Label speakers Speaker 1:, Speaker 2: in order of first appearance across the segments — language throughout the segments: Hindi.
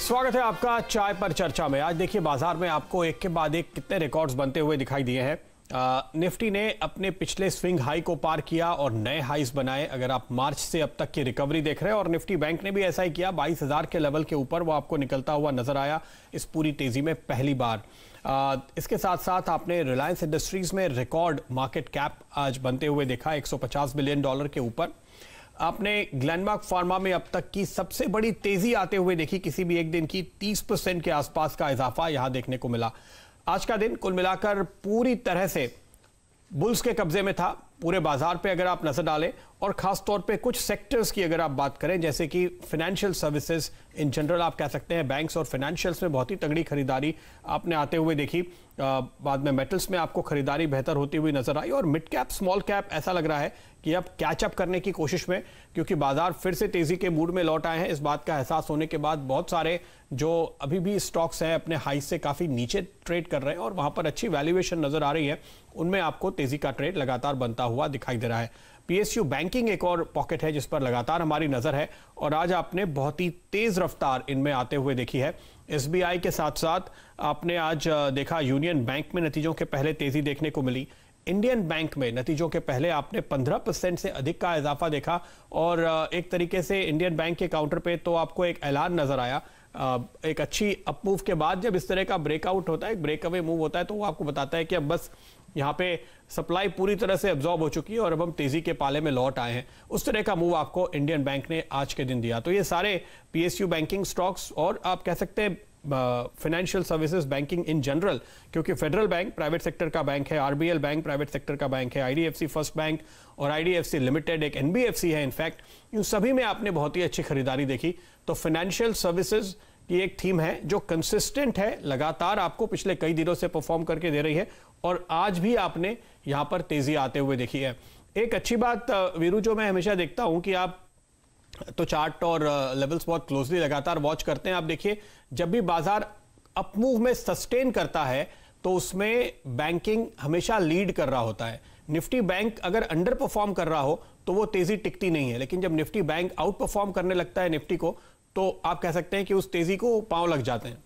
Speaker 1: स्वागत है आपका चाय पर चर्चा में। आज देखिए बाजार में आपको एक के बाद एक कितने रिकॉर्ड्स बनते हुए दिखाई दिए हैं। निफ्टी ने अपने पिछले स्विंग हाई को पार किया और नए हाईस बनाए। अगर आप मार्च से अब तक की रिकवरी देख रहे हैं, और निफ्टी बैंक ने भी ऐसा ही किया, 22,000 के लेवल के ऊपर वो आपको निकलता हुआ नजर आया इस पूरी तेजी में पहली बार। इसके साथ साथ आपने रिलायंस इंडस्ट्रीज में रिकॉर्ड मार्केट कैप आज बनते हुए देखा, $150 बिलियन के ऊपर। आपने ग्लेनमार्क फार्मा में अब तक की सबसे बड़ी तेजी आते हुए देखी, किसी भी एक दिन की 30% के आसपास का इजाफा यहां देखने को मिला। आज का दिन कुल मिलाकर पूरी तरह से बुल्स के कब्जे में था पूरे बाजार पे अगर आप नजर डालें, और खास तौर पे कुछ सेक्टर्स की अगर आप बात करें, जैसे कि फाइनेंशियल सर्विसेज इन जनरल आप कह सकते हैं, बैंक्स और फाइनेंशियल्स में बहुत ही तगड़ी खरीदारी आपने आते हुए देखी। बाद में मेटल्स में आपको खरीदारी बेहतर होती हुई नजर आई, और मिड कैप स्मॉल कैप ऐसा लग रहा है कि अब कैचअप करने की कोशिश में, क्योंकि बाजार फिर से तेजी के मूड में लौट आए हैं। इस बात का एहसास होने के बाद बहुत सारे जो अभी भी स्टॉक्स हैं अपने हाई से काफी नीचे ट्रेड कर रहे हैं और वहां पर अच्छी वैल्यूएशन नजर आ रही है, उनमें आपको तेजी का ट्रेड लगातार बनता हुआ दिखाई दे रहा है। पीएसयू बैंकिंग एक और पॉकेट है जिस पर लगातार हमारी नजर है, और आज आपने बहुत ही तेज रफ्तार इनमें आते हुए देखी है। एसबीआई के साथ साथ आपने आज देखा यूनियन बैंक में नतीजों के पहले तेजी देखने को मिली। इंडियन बैंक में नतीजों के पहले आपने 15% से अधिक का इजाफा देखा, और एक तरीके से इंडियन बैंक के काउंटर पे तो आपको एक ऐलान नजर आया। एक अच्छी अप मूव के बाद जब इस तरह का ब्रेकआउट होता है, एक ब्रेक अवे मूव होता है, तो वो आपको बताता है कि अब बस यहाँ पे सप्लाई पूरी तरह से एब्जॉर्ब हो चुकी है और अब हम तेजी के पाले में लौट आए हैं। उस तरह का मूव आपको इंडियन बैंक ने आज के दिन दिया। तो ये सारे पीएसयू बैंकिंग स्टॉक्स, और आप कह सकते हैं financial services banking in general, क्योंकि फेडरल बैंक प्राइवेट सेक्टर का बैंक है, आरबीएल बैंक प्राइवेट सेक्टर का बैंक है, आईडीएफसी फर्स्ट बैंक और आईडीएफसी लिमिटेड एक एनबीएफसी है इनफैक्ट, इन सभी में आपने बहुत ही अच्छी खरीदारी देखी। तो फाइनेंशियल सर्विसेज की एक थीम है जो कंसिस्टेंट है, लगातार आपको पिछले कई दिनों से परफॉर्म करके दे रही है, और आज भी आपने यहां पर तेजी आते हुए देखी है। एक अच्छी बात वीरू जो मैं हमेशा देखता हूं कि आप तो चार्ट और लेवल्स बहुत क्लोजली लगातार वॉच करते हैं। आप देखिए जब भी बाजार अप मूव में सस्टेन करता है तो उसमें बैंकिंग हमेशा लीड कर रहा होता है। निफ्टी बैंक अगर अंडर परफॉर्म कर रहा हो तो वो तेजी टिकती नहीं है, लेकिन जब निफ्टी बैंक आउट परफॉर्म करने लगता है निफ्टी को, तो आप कह सकते हैं कि उस तेजी को पांव लग जाते हैं।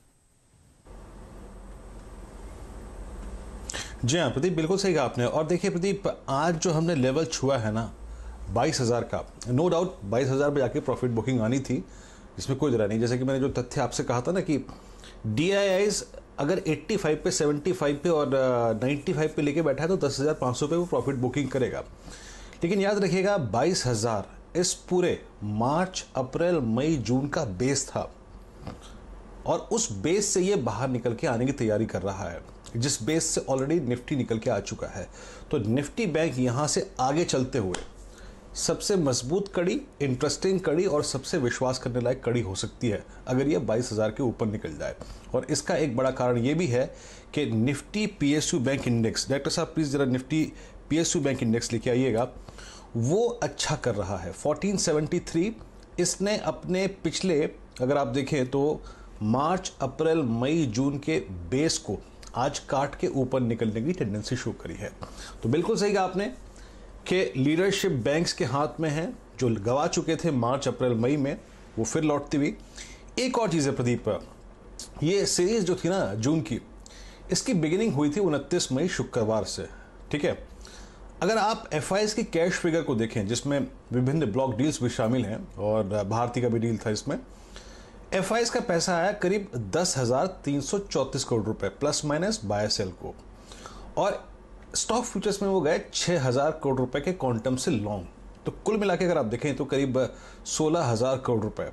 Speaker 2: जी हाँ प्रदीप, बिल्कुल सही कहा आपने। और देखिए प्रदीप, आज जो हमने लेवल छुआ है ना 22,000 का, नो डाउट 22,000 पे जाके प्रॉफिट बुकिंग आनी थी, इसमें कोई जरा नहीं। जैसे कि मैंने जो तथ्य आपसे कहा था ना कि डीआईआईज अगर 85 पे, 75 पे और 95 पे लेके बैठा है तो 10,500 पे वो प्रॉफिट बुकिंग करेगा। लेकिन याद रखिएगा 22,000 इस पूरे मार्च, अप्रैल, मई, जून का बेस था, और उस बेस से ये बाहर निकल के आने की तैयारी कर रहा है, जिस बेस से ऑलरेडी निफ्टी निकल के आ चुका है। तो निफ्टी बैंक यहाँ से आगे चलते हुए सबसे मजबूत कड़ी, इंटरेस्टिंग कड़ी और सबसे विश्वास करने लायक कड़ी हो सकती है अगर ये 22,000 के ऊपर निकल जाए। और इसका एक बड़ा कारण ये भी है कि Nifty PSU bank index, director साहब प्लीज़ ज़रा निफ्टी पीएसयू बैंक इंडेक्स लेके आइएगा, वो अच्छा कर रहा है। 1473 इसने अपने पिछले, अगर आप देखें तो मार्च, अप्रैल, मई, जून के बेस को आज काट के ऊपर निकलने की टेंडेंसी शो करी है। तो बिल्कुल सही कहा आपने कि लीडरशिप बैंक्स के हाथ में है, जो गवा चुके थे मार्च, अप्रैल, मई में, वो फिर लौटती हुई। एक और चीज़ है प्रदीप, ये सीरीज जो थी ना जून की, इसकी बिगिनिंग हुई थी 29 मई शुक्रवार से, ठीक है। अगर आप एफआईएस की कैश फिगर को देखें, जिसमें विभिन्न ब्लॉक डील्स भी शामिल हैं और भारती का भी डील था, इसमें एफआईएस का पैसा आया करीब 10,334 करोड़ रुपए प्लस माइनस बाय सेल को, और स्टॉक फ्यूचर्स में वो गए 6,000 करोड़ रुपए के क्वांटम से लॉन्ग। तो कुल मिला के अगर आप देखें तो करीब 16,000 करोड़ रुपए।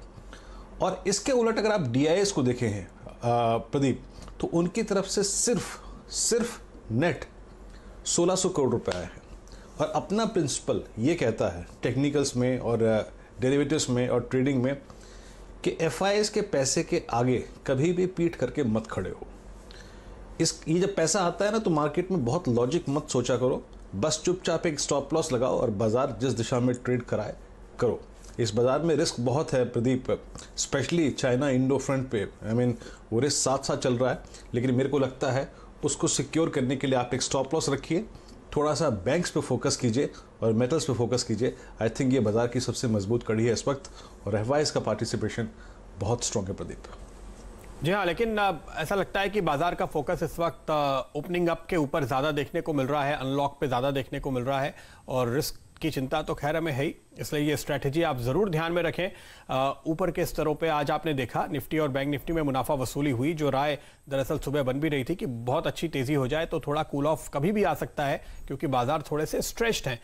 Speaker 2: और इसके उलट अगर आप डीआईएस को देखें हैं प्रदीप, तो उनकी तरफ से सिर्फ नेट 1,600 करोड़ रुपए आए हैं। और अपना प्रिंसिपल ये कहता है टेक्निकल्स में और डेरिवेटिव्स में और ट्रेडिंग में कि एफआईएस के पैसे के आगे कभी भी पीठ करके मत खड़े हो। ये जब पैसा आता है ना तो मार्केट में बहुत लॉजिक मत सोचा करो, बस चुपचाप एक स्टॉप लॉस लगाओ और बाजार जिस दिशा में ट्रेड कराए करो। इस बाजार में रिस्क बहुत है Pradeep, specially China Indo front पे, वो रिस्क साथ साथ चल रहा है, लेकिन मेरे को लगता है उसको सिक्योर करने के लिए आप एक स्टॉप लॉस रखिए, थोड़ा सा बैंक्स पे फोकस कीजिए और मेटल्स पे फोकस कीजिए। आई थिंक ये बाजार की सबसे मजबूत कड़ी है इस वक्त, और एफआईएस का पार्टिसिपेशन बहुत स्ट्रॉन्ग है प्रदीप।
Speaker 1: जी हाँ, लेकिन ऐसा लगता है कि बाजार का फोकस इस वक्त ओपनिंग अप के ऊपर ज़्यादा देखने को मिल रहा है, अनलॉक पे ज़्यादा देखने को मिल रहा है और रिस्क की चिंता तो खैर हमें है ही, इसलिए ये स्ट्रैटेजी आप ज़रूर ध्यान में रखें। ऊपर के स्तरों पे आज आपने देखा निफ्टी और बैंक निफ्टी में मुनाफा वसूली हुई, जो राय दरअसल सुबह बन भी रही थी कि बहुत अच्छी तेज़ी हो जाए तो थोड़ा कूल ऑफ कभी भी आ सकता है, क्योंकि बाजार थोड़े से स्ट्रेच्ड हैं।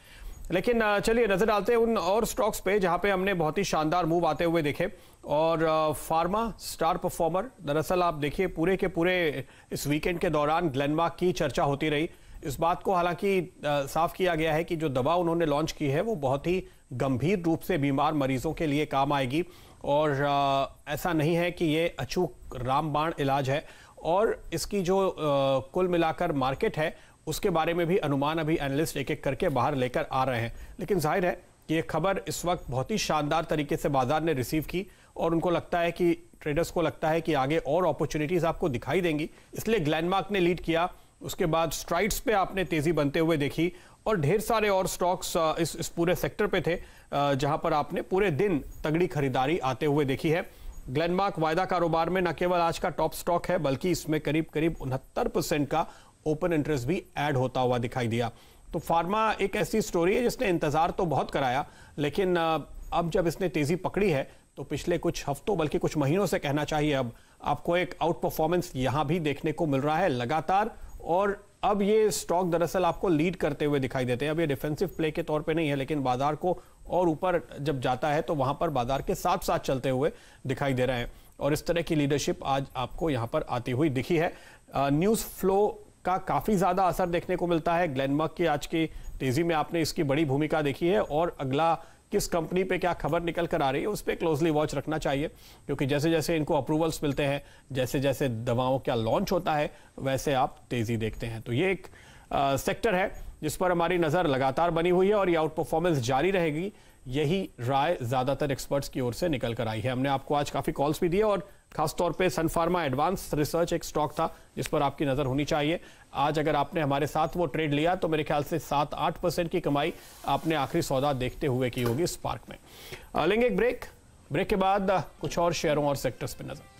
Speaker 1: लेकिन चलिए नजर डालते हैं उन और स्टॉक्स पे जहां पे हमने बहुत ही शानदार मूव आते हुए देखे। और फार्मा स्टार परफॉर्मर, दरअसल आप देखिए पूरे के पूरे इस वीकेंड के दौरान ग्लेनमार्क की चर्चा होती रही। इस बात को हालांकि साफ किया गया है कि जो दवा उन्होंने लॉन्च की है वो बहुत ही गंभीर रूप से बीमार मरीजों के लिए काम आएगी और ऐसा नहीं है कि ये अचूक रामबाण इलाज है। और इसकी जो कुल मिलाकर मार्केट है उसके बारे में भी अनुमान अभी एनालिस्ट एक एक करके बाहर लेकर आ रहे हैं। लेकिन जाहिर है कि ये खबर इस वक्त बहुत ही शानदार तरीके से बाजार ने रिसीव की और उनको लगता है कि ट्रेडर्स को लगता है कि आगे और अपॉर्चुनिटीज आपको दिखाई देंगी, इसलिए ग्लेनमार्क ने लीड किया। उसके बाद स्ट्राइड्स पे आपने तेजी बनते हुए देखी और ढेर सारे और स्टॉक्स इस पूरे सेक्टर पे थे जहां पर आपने पूरे दिन तगड़ी खरीदारी आते हुए देखी है। ग्लेनमार्क वायदा कारोबार में न केवल आज का टॉप स्टॉक है बल्कि इसमें करीब करीब 69% का ओपन इंटरेस्ट भी ऐड होता हुआ दिखाई दिया। तो फार्मा एक ऐसी स्टोरी है जिसने इंतजार तो बहुत कराया, लेकिन अब जब इसने तेजी पकड़ी है तो पिछले कुछ हफ्तों बल्कि कुछ महीनों से कहना चाहिए अब आपको एक आउट परफॉर्मेंस यहां भी देखने को मिल रहा है लगातार। और अब ये स्टॉक दरअसल आपको लीड करते हुए दिखाई देते हैं। अब ये डिफेंसिव प्ले के तौर पे नहीं है, लेकिन बाजार को और ऊपर जब जाता है तो वहां पर बाजार के साथ साथ चलते हुए दिखाई दे रहे हैं और इस तरह की लीडरशिप आज आपको यहां पर आती हुई दिखी है। न्यूज फ्लो का काफी ज्यादा असर देखने को मिलता है। ग्लेनमार्क की आज की तेजी में आपने इसकी बड़ी भूमिका देखी है और अगला किस कंपनी पे क्या खबर निकल कर आ रही है उस पर क्लोजली वॉच रखना चाहिए, क्योंकि जैसे जैसे इनको अप्रूवल्स मिलते हैं, जैसे जैसे दवाओं का लॉन्च होता है, वैसे आप तेजी देखते हैं। तो ये एक सेक्टर है जिस पर हमारी नजर लगातार बनी हुई है और ये आउट परफॉर्मेंस जारी रहेगी, यही राय ज्यादातर एक्सपर्ट्स की ओर से निकल कर आई है। हमने आपको आज काफी कॉल्स भी दिए और खासतौर पे सन फार्मा एडवांस रिसर्च एक स्टॉक था जिस पर आपकी नजर होनी चाहिए। आज अगर आपने हमारे साथ वो ट्रेड लिया तो मेरे ख्याल से 7-8% की कमाई आपने आखिरी सौदा देखते हुए की होगी स्पार्क में। लेंगे एक ब्रेक के बाद कुछ और शेयरों और सेक्टर्स पे नजर।